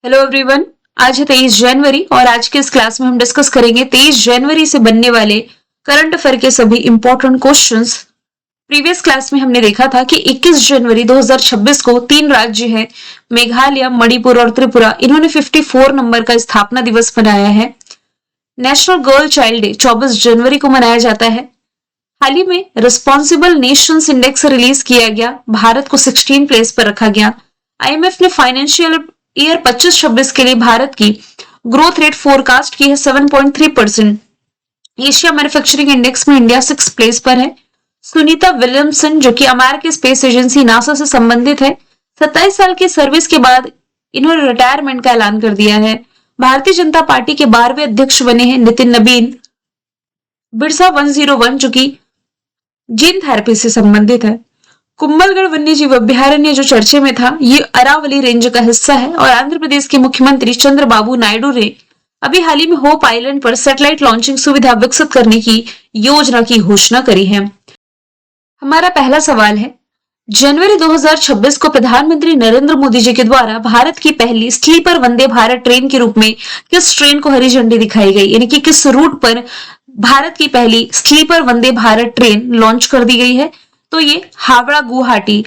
Hello everyone. आज है 23 जनवरी और आज के इस क्लास में हम डिस्कस करेंगे 23 जनवरी से बनने वाले करंट अफेयर के सभी इंपॉर्टेंट क्वेश्चंस। प्रीवियस क्लास में हमने देखा था कि 21 जनवरी 2026 को तीन राज्य हैं, मेघालय, मणिपुर और त्रिपुरा, इन्होंने 54 नंबर का स्थापना दिवस मनाया है। नेशनल गर्ल चाइल्ड डे 24 जनवरी को मनाया जाता है। हाल ही में रिस्पॉन्सिबल नेशंस इंडेक्स रिलीज किया गया, भारत को 16 प्लेस पर रखा गया। आईएमएफ ने फाइनेंशियल ईयर 25-26 के लिए भारत की ग्रोथ रेट फोरकास्ट की है 7.3%। एशिया मैन्युफैक्चरिंग इंडेक्स में इंडिया 6 प्लेस पर है। सुनीता विलियमसन जो कि अमेरिकी स्पेस एजेंसी नासा से संबंधित है, 27 साल की सर्विस के बाद इन्होंने रिटायरमेंट का ऐलान कर दिया है। भारतीय जनता पार्टी के 12वें अध्यक्ष बने हैं नितिन नबीन। बिरसा 101 जो कि जीन थेरेपी से संबंधित है। कुंभलगढ़ वन्यजीव अभ्यारण्य जो चर्चे में था, ये अरावली रेंज का हिस्सा है और आंध्र प्रदेश के मुख्यमंत्री चंद्रबाबू नायडू ने अभी हाल ही में होप आइलैंड पर सैटेलाइट लॉन्चिंग सुविधा विकसित करने की योजना की घोषणा करी है। हमारा पहला सवाल है, जनवरी 2026 को प्रधानमंत्री नरेंद्र मोदी जी के द्वारा भारत की पहली स्लीपर वंदे भारत ट्रेन के रूप में किस ट्रेन को हरी झंडी दिखाई गई, यानी कि किस रूट पर भारत की पहली sleeper Vande Bharat train launch कर दी गई है? तो ये हावड़ा गुवाहाटी,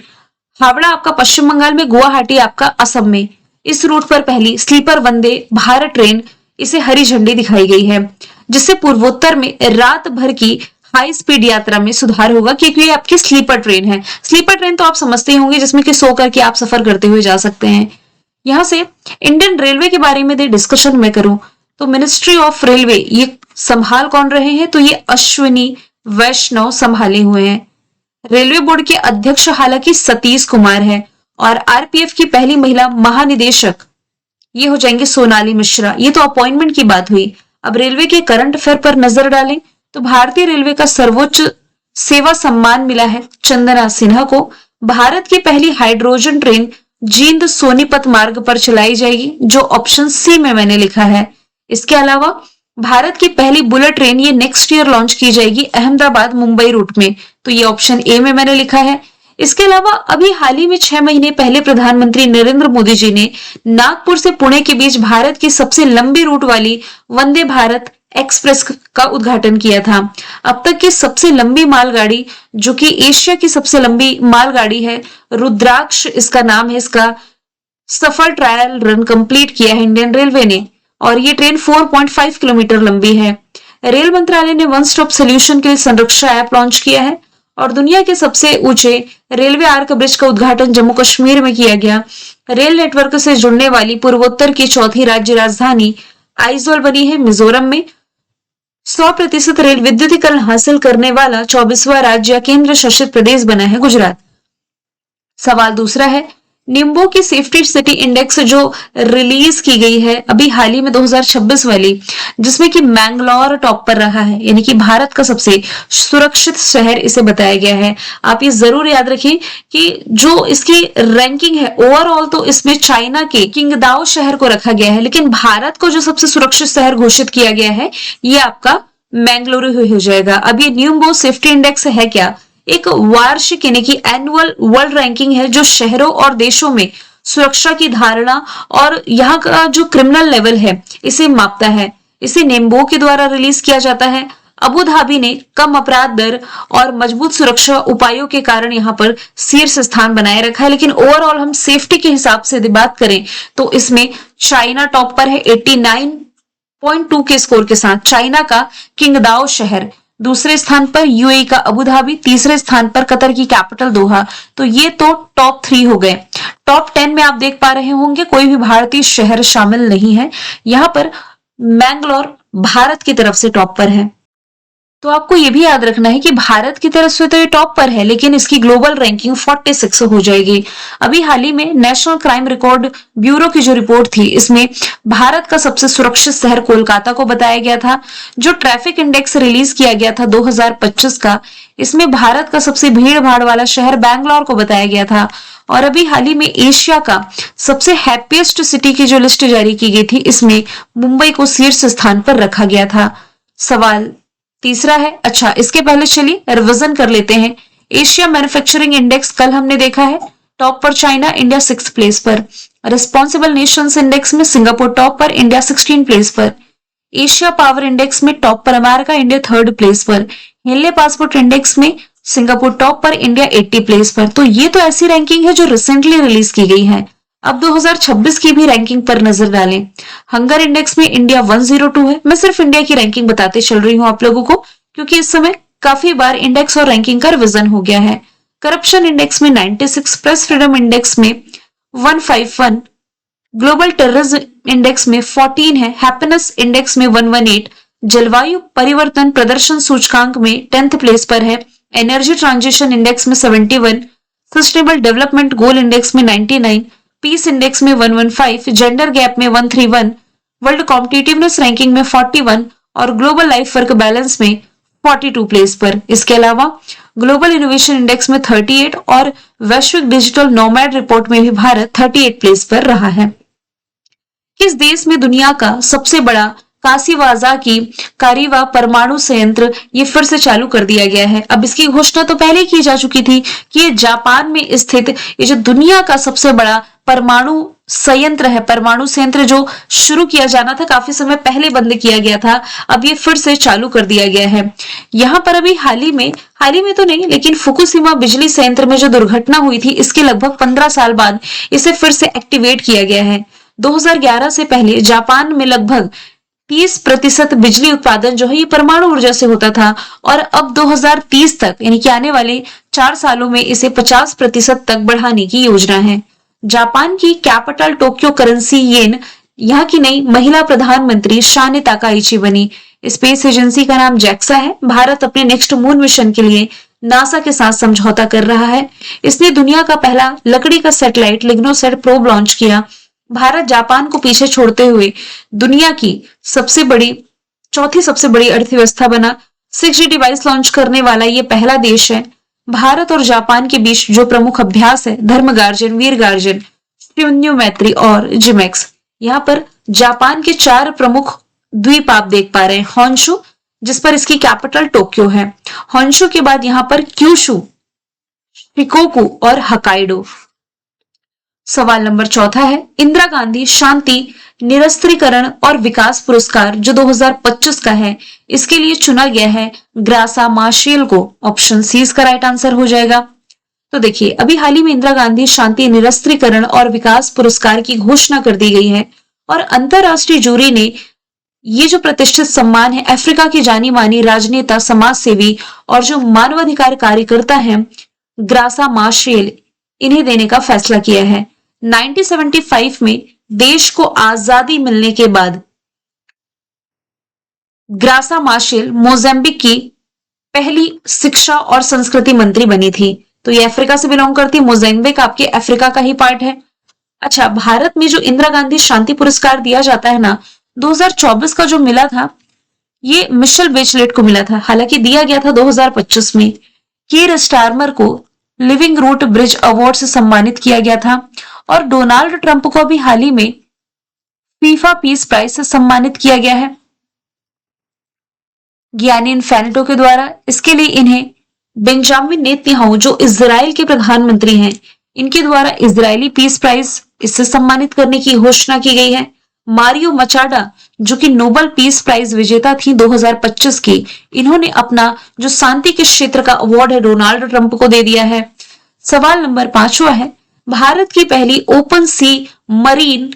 हावड़ा आपका पश्चिम बंगाल में, गुवाहाटी आपका असम में, इस रूट पर पहली स्लीपर वंदे भारत ट्रेन इसे हरी झंडी दिखाई गई है, जिससे पूर्वोत्तर में रात भर की हाई स्पीड यात्रा में सुधार होगा, क्योंकि ये आपकी स्लीपर ट्रेन है। स्लीपर ट्रेन तो आप समझते ही होंगे, जिसमें कि सो करके आप सफर करते हुए जा सकते हैं। यहां से इंडियन रेलवे के बारे में डिस्कशन में करूं तो मिनिस्ट्री ऑफ रेलवे ये संभाल कौन रहे हैं? तो ये अश्विनी वैष्णव संभाले हुए हैं। रेलवे बोर्ड के अध्यक्ष हालांकि सतीश कुमार है और आरपीएफ की पहली महिला महानिदेशक ये हो जाएंगे सोनाली मिश्रा। ये तो अपॉइंटमेंट की बात हुई। अब रेलवे के करंट अफेयर पर नजर डालें तो भारतीय रेलवे का सर्वोच्च सेवा सम्मान मिला है चंदना सिन्हा को। भारत की पहली हाइड्रोजन ट्रेन जींद सोनीपत मार्ग पर चलाई जाएगी, जो ऑप्शन सी में मैंने लिखा है। इसके अलावा भारत की पहली बुलेट ट्रेन ये नेक्स्ट ईयर लॉन्च की जाएगी अहमदाबाद मुंबई रूट में, तो ये ऑप्शन ए में मैंने लिखा है। इसके अलावा अभी हाल ही में 6 महीने पहले प्रधानमंत्री नरेंद्र मोदी जी ने नागपुर से पुणे के बीच भारत की सबसे लंबी रूट वाली वंदे भारत एक्सप्रेस का उद्घाटन किया था। अब तक की सबसे लंबी मालगाड़ी, जो कि एशिया की सबसे लंबी मालगाड़ी है, रुद्राक्ष इसका नाम है, इसका सफल ट्रायल रन कंप्लीट किया है इंडियन रेलवे ने और ये ट्रेन 4.5 किलोमीटर लंबी है। रेल मंत्रालय ने वन स्टॉप सोल्यूशन के लिए संरक्षा ऐप लॉन्च किया है और दुनिया के सबसे ऊंचे रेलवे आर्क ब्रिज का उद्घाटन जम्मू कश्मीर में किया गया। रेल नेटवर्क से जुड़ने वाली पूर्वोत्तर की चौथी राज्य राजधानी आइजोल बनी है मिजोरम में। 100% रेल विद्युतीकरण हासिल करने वाला 24वां राज्य केंद्र शासित प्रदेश बना है गुजरात। सवाल दूसरा है, निम्बो की सेफ्टी सिटी इंडेक्स जो रिलीज की गई है अभी हाल ही में 2026 वाली, जिसमें कि मैंगलोर टॉप पर रहा है, यानी कि भारत का सबसे सुरक्षित शहर इसे बताया गया है। आप ये जरूर याद रखें कि जो इसकी रैंकिंग है ओवरऑल, तो इसमें चाइना के किंगदाओ शहर को रखा गया है, लेकिन भारत को जो सबसे सुरक्षित शहर घोषित किया गया है ये आपका मैंगलोर हो जाएगा। अब ये निम्बो सेफ्टी इंडेक्स है क्या? एक वार्षिक यानी कि एनुअल वर्ल्ड रैंकिंग है जो शहरों और देशों में सुरक्षा की धारणा और यहाँ का जो क्रिमिनल लेवल है इसे मापता है। इसे नेम्बो के द्वारा रिलीज किया जाता है। अबू धाबी ने कम अपराध दर और मजबूत सुरक्षा उपायों के कारण यहाँ पर शीर्ष स्थान बनाए रखा है, लेकिन ओवरऑल हम सेफ्टी के हिसाब से बात करें तो इसमें चाइना टॉप पर है 89.2 के स्कोर के साथ। चाइना का किंगदाओ शहर, दूसरे स्थान पर यूएई का अबू धाबी, तीसरे स्थान पर कतर की कैपिटल दोहा। तो ये तो टॉप 3 हो गए। टॉप 10 में आप देख पा रहे होंगे कोई भी भारतीय शहर शामिल नहीं है। यहां पर मैंगलोर भारत की तरफ से टॉप पर है। तो आपको ये भी याद रखना है कि भारत की तरफ से तो ये टॉप पर है, लेकिन इसकी ग्लोबल रैंकिंग 46 हो जाएगी। अभी हाल ही में नेशनल क्राइम रिकॉर्ड ब्यूरो की जो रिपोर्ट थी, इसमें भारत का सबसे सुरक्षित शहर कोलकाता को बताया गया था। जो ट्रैफिक इंडेक्स रिलीज किया गया था 2025 का, इसमें भारत का सबसे भीड़ भाड़ वाला शहर बैंगलोर को बताया गया था। और अभी हाल ही में एशिया का सबसे हैप्पीएस्ट सिटी की जो लिस्ट जारी की गई थी, इसमें मुंबई को शीर्ष स्थान पर रखा गया था। सवाल तीसरा है, अच्छा इसके पहले चलिए रिवीजन कर लेते हैं। एशिया मैन्युफैक्चरिंग इंडेक्स कल हमने देखा है, टॉप पर चाइना, इंडिया 6th प्लेस पर। रिस्पॉन्सिबल नेशंस इंडेक्स में सिंगापुर टॉप पर, इंडिया 16 प्लेस पर। एशिया पावर इंडेक्स में टॉप पर अमेरिका, इंडिया 3rd प्लेस पर। हेनले पासपोर्ट इंडेक्स में सिंगापुर टॉप पर, इंडिया 80 प्लेस पर। तो ये तो ऐसी रैंकिंग है जो रिसेंटली रिलीज की गई है। अब 2026 की भी रैंकिंग पर नजर डालें। हंगर इंडेक्स में इंडिया 102 है। मैं सिर्फ इंडिया की रैंकिंग बताते चल रही हूँ आप लोगों को, क्योंकि इस समय काफी बार इंडेक्स और रैंकिंग का रिवीजन हो गया है। करप्शन इंडेक्स में 96, प्रेस फ्रीडम इंडेक्स में 151, ग्लोबल टेररिज्म इंडेक्स में 14 है, हैप्पीनेस इंडेक्स में 118, जलवायु परिवर्तन प्रदर्शन सूचकांक में 10th प्लेस पर है, एनर्जी ट्रांजिशन इंडेक्स में 71, सस्टेनेबल डेवलपमेंट गोल इंडेक्स में 99, पीस इंडेक्स में 115, जेंडर गैप में 131, वर्ल्ड कॉम्पिटिटिवनेस रैंकिंग में 41 और ग्लोबल लाइफ वर्क बैलेंस में 42 प्लेस पर। इसके अलावा ग्लोबल इनोवेशन इंडेक्स में 38 और वैश्विक डिजिटल नोमैड रिपोर्ट में भी भारत 38 प्लेस पर रहा है। किस देश में दुनिया का सबसे बड़ा कासीवाजा की कारीवा परमाणु संयंत्र ये फिर से चालू कर दिया गया है? अब इसकी घोषणा तो पहले की जा चुकी थी कि ये जापान में स्थित ये जो दुनिया का सबसे बड़ा परमाणु संयंत्र है, परमाणु संयंत्र जो शुरू किया जाना था काफी समय पहले बंद किया गया था, अब ये फिर से चालू कर दिया गया है। यहाँ पर अभी हाल ही में तो नहीं, लेकिन फुकुशिमा बिजली संयंत्र में जो दुर्घटना हुई थी इसके लगभग 15 साल बाद इसे फिर से एक्टिवेट किया गया है। 2011 से पहले जापान में लगभग 30% बिजली उत्पादन जो है ये परमाणु ऊर्जा से होता था और अब 2030 तक यानी कि आने वाले 4 सालों में इसे 50% तक बढ़ाने की योजना है। जापान की कैपिटल टोक्यो करेंसी येन यहाँ की नई महिला प्रधानमंत्री शाने ताकाइची बनी। स्पेस एजेंसी का नाम जैक्सा है। भारत अपने नेक्स्ट मून मिशन के लिए नासा के साथ समझौता कर रहा है। इसने दुनिया का पहला लकड़ी का सैटेलाइट लिग्नोसैट प्रोब लॉन्च किया। भारत जापान को पीछे छोड़ते हुए दुनिया की चौथी सबसे बड़ी अर्थव्यवस्था बना। 6G डिवाइस लॉन्च करने वाला ये पहला देश है। भारत और जापान के बीच जो प्रमुख अभ्यास है धर्म गार्जन, वीर गार्जन, शून्य मैत्री और जिमेक्स। यहाँ पर जापान के 4 प्रमुख द्वीप आप देख पा रहे हैं। होन्शु जिस पर इसकी कैपिटल टोक्यो है। होन्शु के बाद यहाँ पर क्यूशु, शिकोकू और हकाइडो। सवाल नंबर 4 है, इंदिरा गांधी शांति निरस्त्रीकरण और विकास पुरस्कार जो 2025 का है इसके लिए चुना गया है ग्रासा मार्शल को। ऑप्शन सी इसका राइट आंसर हो जाएगा। तो देखिए अभी हाल ही में इंदिरा गांधी शांति निरस्त्रीकरण और विकास पुरस्कार की घोषणा कर दी गई है और अंतरराष्ट्रीय जूरी ने ये जो प्रतिष्ठित सम्मान है अफ्रीका की जानी मानी राजनेता, समाज सेवी और जो मानवाधिकार कार्यकर्ता है ग्रासा मार्शल इन्हें देने का फैसला किया है। 1975 में देश को आजादी मिलने के बाद ग्रासा मार्शल मोजाम्बिक की पहली शिक्षा और संस्कृति मंत्री बनी थी। तो ये अफ्रीका से बिलोंग करती है। मोजाम्बिक आपके अफ्रीका का ही पार्ट है। अच्छा, भारत में जो इंदिरा गांधी शांति पुरस्कार दिया जाता है ना, 2024 का जो मिला था ये मिशेल बेचलेट को मिला था। हालांकि दिया गया था 2025 में। कीर स्टारमर को लिविंग रूट ब्रिज अवार्ड से सम्मानित किया गया था और डोनाल्ड ट्रंप को अभी हाल ही में फीफा पीस प्राइज से सम्मानित किया गया है गियानी इन्फेंटो के द्वारा। इसके लिए इन्हें बेंजामिन नेतन्याहू जो इजराइल के प्रधानमंत्री हैं इनके द्वारा इजरायली पीस प्राइज इससे सम्मानित करने की घोषणा की गई है। मारियो मचाडा जो कि नोबेल पीस प्राइज विजेता थी 2025 की, इन्होंने अपना जो शांति के क्षेत्र का अवार्ड है डोनाल्ड ट्रंप को दे दिया है। सवाल नंबर 5 है, भारत की पहली ओपन सी मरीन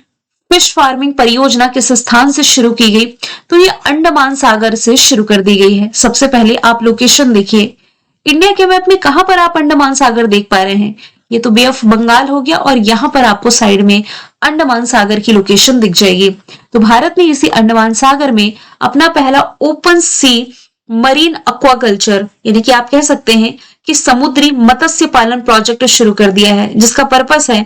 फिश फार्मिंग परियोजना किस स्थान से शुरू की गई? तो ये अंडमान सागर से शुरू कर दी गई है। सबसे पहले आप लोकेशन देखिए। इंडिया के मैप में कहां पर आप अंडमान सागर देख पा रहे हैं? ये तो बे ऑफ बंगाल हो गया और यहाँ पर आपको साइड में अंडमान सागर की लोकेशन दिख जाएगी। तो भारत ने इसी अंडमान सागर में अपना पहला ओपन सी मरीन एक्वाकल्चर यानी कि आप कह सकते हैं कि समुद्री मत्स्य पालन प्रोजेक्ट शुरू कर दिया है, जिसका पर्पस है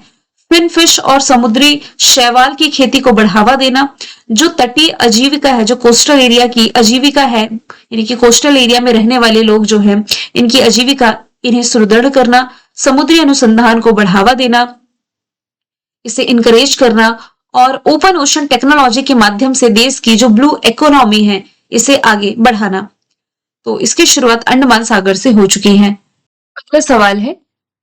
फिन फिश और समुद्री शैवाल की खेती को बढ़ावा देना। जो तटीय आजीविका है, जो कोस्टल एरिया की आजीविका है, यानी कि कोस्टल एरिया में रहने वाले लोग जो हैं इनकी आजीविका इन्हें सुदृढ़ करना, समुद्री अनुसंधान को बढ़ावा देना, इसे इनकरेज करना और ओपन ओशन टेक्नोलॉजी के माध्यम से देश की जो ब्लू इकोनॉमी है इसे आगे बढ़ाना। तो इसकी शुरुआत अंडमान सागर से हो चुकी है। अगला सवाल है,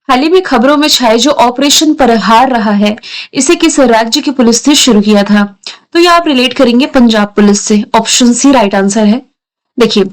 हाल ही में खबरों में छाए जो ऑपरेशन प्रहार रहा है, इसे किस राज्य की पुलिस ने शुरू किया था? तो ये आप रिलेट करेंगे पंजाब पुलिस से। ऑप्शन सी राइट आंसर है। देखिए,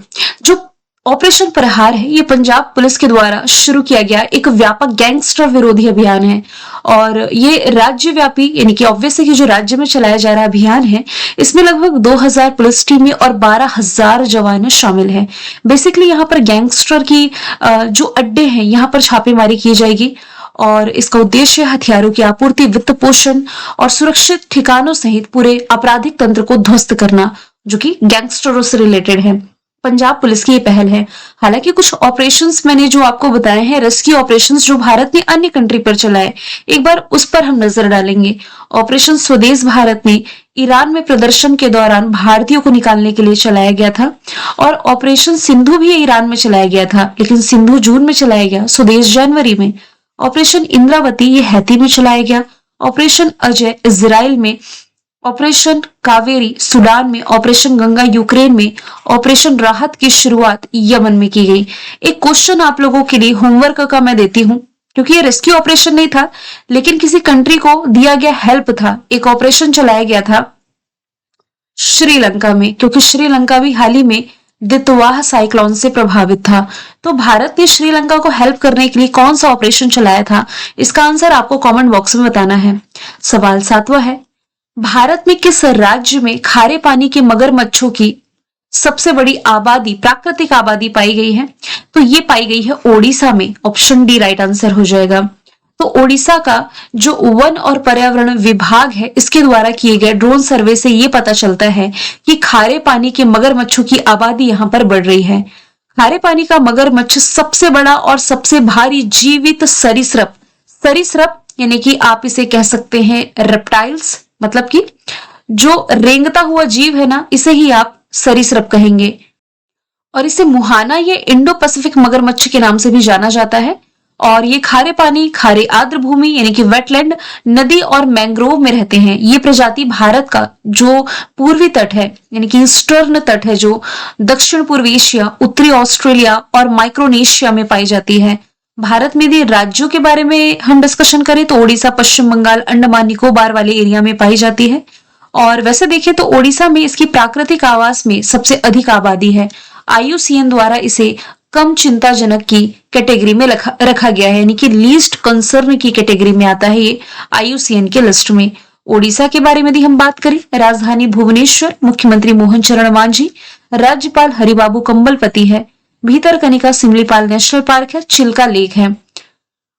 जो ऑपरेशन प्रहार है, ये पंजाब पुलिस के द्वारा शुरू किया गया एक व्यापक गैंगस्टर विरोधी अभियान है और ये राज्यव्यापी यानी कि ऑब्वियसली जो राज्य में चलाया जा रहा अभियान है, इसमें लगभग 2000 पुलिस टीमें और 12,000 जवान शामिल हैं। बेसिकली यहाँ पर गैंगस्टर की जो अड्डे हैं, यहाँ पर छापेमारी की जाएगी और इसका उद्देश्य हथियारों की आपूर्ति, वित्त पोषण और सुरक्षित ठिकानों सहित पूरे आपराधिक तंत्र को ध्वस्त करना, जो कि गैंगस्टरों से रिलेटेड है। पंजाब पुलिस की ये पहल है। हालांकि कुछ ऑपरेशंस मैंने जो आपको बताए हैं, रेस्क्यू ऑपरेशंस जो भारत ने अन्य कंट्री पर चलाए, एक बार उस पर हम नजर डालेंगे। ऑपरेशन स्वदेश भारत में ईरान में प्रदर्शन के दौरान भारतीयों को निकालने के लिए चलाया गया था और ऑपरेशन सिंधु भी ईरान में चलाया गया था, लेकिन सिंधु जून में चलाया गया, स्वदेश जनवरी में। ऑपरेशन इंद्रावती ये हैती में चलाया गया। ऑपरेशन अजय इजराइल में, ऑपरेशन कावेरी सूडान में, ऑपरेशन गंगा यूक्रेन में, ऑपरेशन राहत की शुरुआत यमन में की गई। एक क्वेश्चन आप लोगों के लिए होमवर्क का मैं देती हूँ, क्योंकि ये रेस्क्यू ऑपरेशन नहीं था, लेकिन किसी कंट्री को दिया गया हेल्प था। एक ऑपरेशन चलाया गया था श्रीलंका में, क्योंकि श्रीलंका भी हाल ही में दितवाह साइक्लोन से प्रभावित था। तो भारत ने श्रीलंका को हेल्प करने के लिए कौन सा ऑपरेशन चलाया था? इसका आंसर आपको कमेंट बॉक्स में बताना है। सवाल 7वां है, भारत में किस राज्य में खारे पानी के मगरमच्छों की सबसे बड़ी आबादी, प्राकृतिक आबादी पाई गई है? तो ये पाई गई है ओडिशा में। ऑप्शन डी राइट आंसर हो जाएगा। तो ओडिशा का जो वन और पर्यावरण विभाग है, इसके द्वारा किए गए ड्रोन सर्वे से ये पता चलता है कि खारे पानी के मगरमच्छों की आबादी यहाँ पर बढ़ रही है। खारे पानी का मगरमच्छ सबसे बड़ा और सबसे भारी जीवित सरीसृप, सरीसृप यानी कि आप इसे कह सकते हैं रेप्टाइल्स, मतलब कि जो रेंगता हुआ जीव है ना, इसे ही आप सरीसृप कहेंगे। और इसे मुहाना या इंडो पैसिफिक मगरमच्छ के नाम से भी जाना जाता है और ये खारे पानी, खारे आर्द्र भूमि यानी कि वेटलैंड, नदी और मैंग्रोव में रहते हैं। ये प्रजाति भारत का जो पूर्वी तट है यानी कि ईस्टर्न तट है, जो दक्षिण पूर्वी एशिया, उत्तरी ऑस्ट्रेलिया और माइक्रोनेशिया में पाई जाती है। भारत में यदि राज्यों के बारे में हम डिस्कशन करें तो ओडिशा, पश्चिम बंगाल, अंडमान निकोबार वाले एरिया में पाई जाती है। और वैसे देखें तो ओडिशा में इसकी प्राकृतिक आवास में सबसे अधिक आबादी है। IUCN द्वारा इसे कम चिंताजनक की कैटेगरी में रखा गया है, यानी कि लीस्ट कंसर्न की कैटेगरी में आता है ये IUCN के लिस्ट में। ओडिशा के बारे में यदि हम बात करें, राजधानी भुवनेश्वर, मुख्यमंत्री मोहन चरण मांझी, राज्यपाल हरिबाबू कंबलपति है, भीतरकनिका सिमलीपाल नेशनल पार्क है, चिल्का लेक है।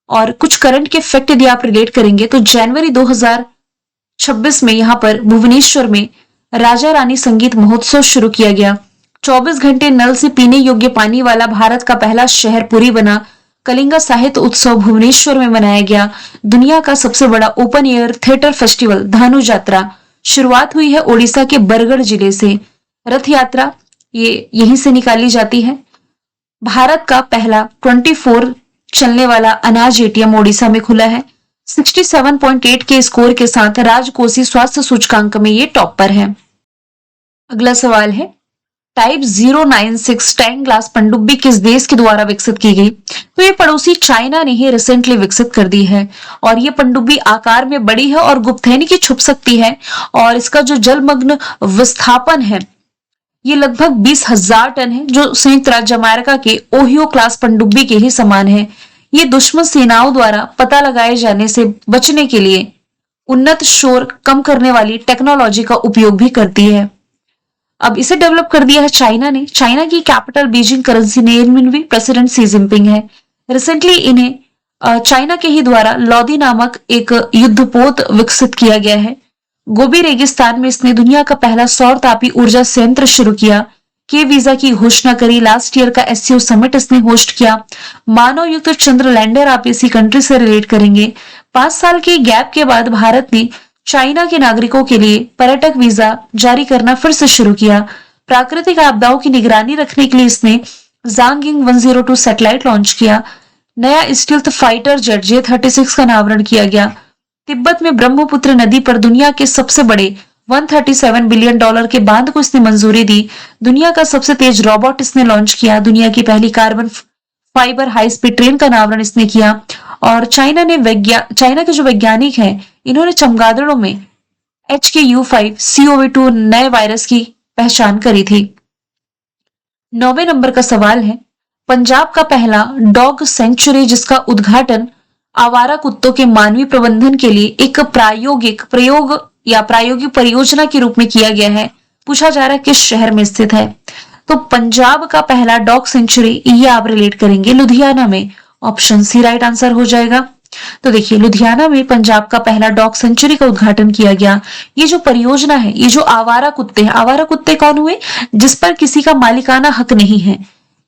और कुछ करंट के फैक्ट यदि आप रिलेट करेंगे तो जनवरी 2026 में यहाँ पर भुवनेश्वर में राजा रानी संगीत महोत्सव शुरू किया गया। 24 घंटे नल से पीने योग्य पानी वाला भारत का पहला शहर पुरी बना। कलिंगा साहित्य उत्सव भुवनेश्वर में मनाया गया। दुनिया का सबसे बड़ा ओपन एयर थिएटर फेस्टिवल धानु यात्रा शुरुआत हुई है ओडिशा के बरगढ़ जिले से। रथ यात्रा ये यहीं से निकाली जाती है। भारत का पहला 24 चलने वाला अनाज ATM ओडिशा में खुला है। 67.8 के स्कोर के साथ राजकोषीय स्वास्थ्य सूचकांक में ये टॉप पर है। अगला सवाल है, टाइप 096 टैंक ग्लास पनडुब्बी किस देश के द्वारा विकसित की गई? तो ये पड़ोसी चाइना ने ही रिसेंटली विकसित कर दी है और ये पनडुब्बी आकार में बड़ी है और गुप्त है, की छुप सकती है। और इसका जो जलमग्न विस्थापन है ये लगभग 20,000 टन है, जो संयुक्त राज्य अमेरिका के ओहियो क्लास पनडुब्बी के ही समान है। ये दुश्मन सेनाओं द्वारा पता लगाए जाने से बचने के लिए उन्नत शोर कम करने वाली टेक्नोलॉजी का उपयोग भी करती है। अब इसे डेवलप कर दिया है चाइना ने। चाइना की कैपिटल बीजिंग करेंसी नेम में भी प्रेसिडेंट सी जिनपिंग है। रिसेंटली इन्हें चाइना के ही द्वारा लॉदी नामक एक युद्धपोत विकसित किया गया है। गोबी रेगिस्तान में इसने दुनिया का पहला सौर तापी ऊर्जा संयंत्र शुरू किया। के वीजा की घोषणा करी। लास्ट ईयर का SCO समिट इसने होस्ट किया। मानव युक्त चंद्र लैंडर आप इसी कंट्री से रिलेट करेंगे। 5 साल के गैप के बाद भारत ने चाइना के नागरिकों के लिए पर्यटक वीजा जारी करना फिर से शुरू किया। प्राकृतिक आपदाओं की निगरानी रखने के लिए इसने जांगिंग 102 सैटेलाइट लॉन्च किया। नया स्टील्थ फाइटर जेट J-36 का अनावरण किया गया। तिब्बत में ब्रह्मपुत्र नदी पर दुनिया के सबसे बड़े $137 बिलियन के बांध को इसने मंजूरी दी। दुनिया का सबसे तेज रोबोट इसने लॉन्च किया। दुनिया की पहली carbon fibre high speed train का अनावरण इसने किया। और चाइना के जो वैज्ञानिक हैं, इन्होंने चमगादड़ों में HKU5 नए वायरस की पहचान करी थी। 9वें नंबर का सवाल है, पंजाब का पहला डॉग सेंचुरी जिसका उद्घाटन आवारा कुत्तों के मानवीय प्रबंधन के लिए एक प्रायोगिक परियोजना के रूप में किया गया है, पूछा जा रहा है किस शहर में स्थित है। तो पंजाब का पहला डॉग सेंचुरी, ये आप रिलेट करेंगे लुधियाना में, ऑप्शन सी राइट आंसर हो जाएगा। तो देखिए, लुधियाना में पंजाब का पहला डॉग सेंचुरी का उद्घाटन किया गया। ये जो परियोजना है, ये जो आवारा कुत्ते हैं, आवारा कुत्ते कौन हुए, जिस पर किसी का मालिकाना हक नहीं है,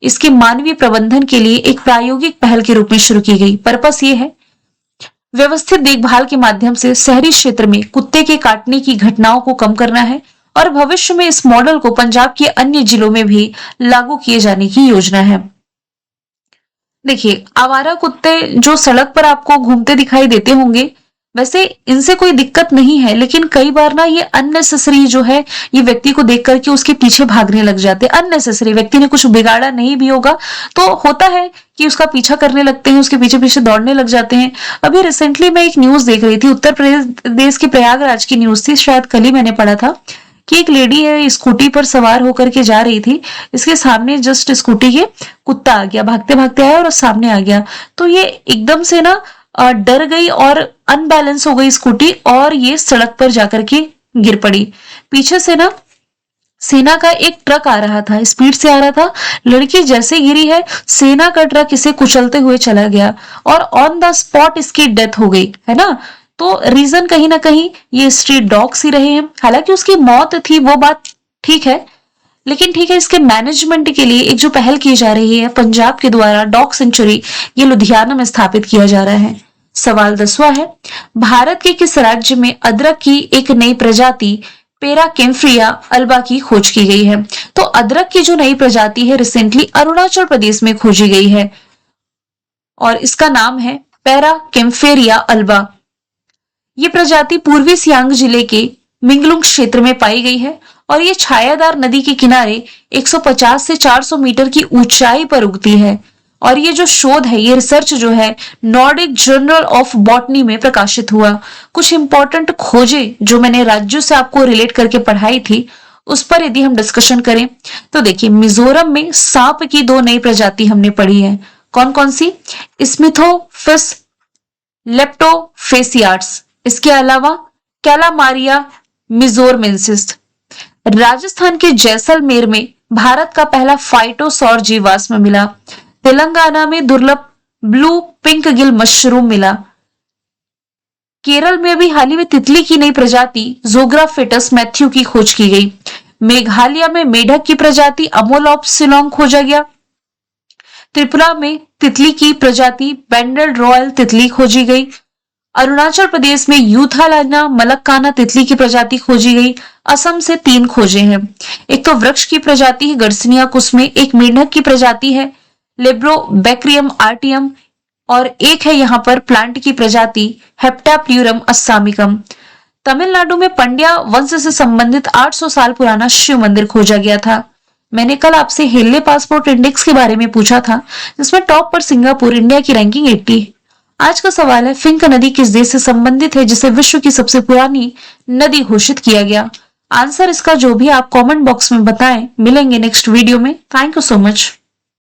इसके मानवीय प्रबंधन के लिए एक प्रायोगिक पहल के रूप में शुरू की गई। पर्पस ये है, व्यवस्थित देखभाल के माध्यम से शहरी क्षेत्र में कुत्ते के काटने की घटनाओं को कम करना है और भविष्य में इस मॉडल को पंजाब के अन्य जिलों में भी लागू किए जाने की योजना है। देखिए, आवारा कुत्ते जो सड़क पर आपको घूमते दिखाई देते होंगे, वैसे इनसे कोई दिक्कत नहीं है, लेकिन कई बार ना ये अननेसेसरी जो है, ये व्यक्ति को देख करके उसके पीछे भागने लग जाते हैं। अननेसेसरी, व्यक्ति ने कुछ बिगाड़ा नहीं भी होगा तो होता है कि उसका पीछा करने लगते हैं, उसके पीछे पीछे दौड़ने लग जाते हैं। अभी रिसेंटली मैं एक न्यूज देख रही थी, उत्तर प्रदेश के प्रयागराज की न्यूज थी, शायद कल ही मैंने पढ़ा था कि एक लेडी है, स्कूटी पर सवार होकर के जा रही थी, इसके सामने जस्ट स्कूटी के कुत्ता आ गया, भागते भागते आया और सामने आ गया। तो ये एकदम से ना डर गई और अनबैलेंस हो गई स्कूटी और ये सड़क पर जाकर के गिर पड़ी। पीछे से ना सेना का एक ट्रक आ रहा था, स्पीड से आ रहा था, लड़की जैसे गिरी है, सेना का ट्रक इसे कुचलते हुए चला गया और ऑन द स्पॉट इसकी डेथ हो गई, है ना। तो रीजन कहीं ना कहीं ये स्ट्रीट डॉग्स ही रहे हैं। हालांकि उसकी मौत थी, वो बात ठीक है, लेकिन ठीक है, इसके मैनेजमेंट के लिए एक जो पहल की जा रही है पंजाब के द्वारा, डॉग सेंचुरी, ये लुधियाना में स्थापित किया जा रहा है। सवाल 10वां है, भारत के किस राज्य में अदरक की एक नई प्रजाति पेराकेम्फ्रिया अल्बा की खोज की गई है। तो अदरक की जो नई प्रजाति है रिसेंटली अरुणाचल प्रदेश में खोजी गई है और इसका नाम है पेराकेम्फेरिया अल्बा। ये प्रजाति पूर्वी सियांग जिले के मिंगलुंग क्षेत्र में पाई गई है और ये छायादार नदी के किनारे 150 से 400 मीटर की ऊंचाई पर उगती है। और ये जो शोध है, ये रिसर्च जो है, नॉर्डिक जर्नल ऑफ बॉटनी में प्रकाशित हुआ। कुछ इंपॉर्टेंट खोजें जो मैंने राज्यों से आपको रिलेट करके पढ़ाई थी, उस पर यदि हम डिस्कशन करें तो देखिए, मिजोरम में सांप की 2 नई प्रजाति हमने पढ़ी है। कौन कौन सी? स्मिथोफिस लेप्टोफेसियाट्स, इसके अलावा कैलामारिया मिजोरमेंसिस। राजस्थान के जैसलमेर में भारत का पहला फाइटोसौर जीवाश्म मिला। तेलंगाना में दुर्लभ ब्लू पिंक गिल मशरूम मिला। केरल में भी हाल ही में तितली की नई प्रजाति जोग्राफिटस मैथ्यू की खोज की गई। मेघालय में मेढक की प्रजाति अमोलॉप्सिलोंग खोजा गया। त्रिपुरा में तितली की प्रजाति बेंडल रॉयल तितली खोजी गई। अरुणाचल प्रदेश में यूथालाना मलक्काना तितली की प्रजाति खोजी गई। असम से 3 खोजे हैं। एक तो वृक्ष की प्रजाति है गर्सिनिया कुसमे, एक मेंढक की प्रजाति है लेब्रोबैक्रियम आर्टियम और एक है यहाँ पर प्लांट की प्रजाति हेप्टाप्यूरम अस्सामिकम। तमिलनाडु में पंड्या वंश से संबंधित 800 साल पुराना शिव मंदिर खोजा गया था। मैंने कल आपसे हेले पासपोर्ट इंडेक्स के बारे में पूछा था, जिसमें टॉप पर सिंगापुर, इंडिया की रैंकिंग 80। आज का सवाल है, फिंक नदी किस देश से संबंधित है जिसे विश्व की सबसे पुरानी नदी घोषित किया गया। आंसर इसका जो भी आप कमेंट बॉक्स में बताएं। मिलेंगे नेक्स्ट वीडियो में। Thank you so much.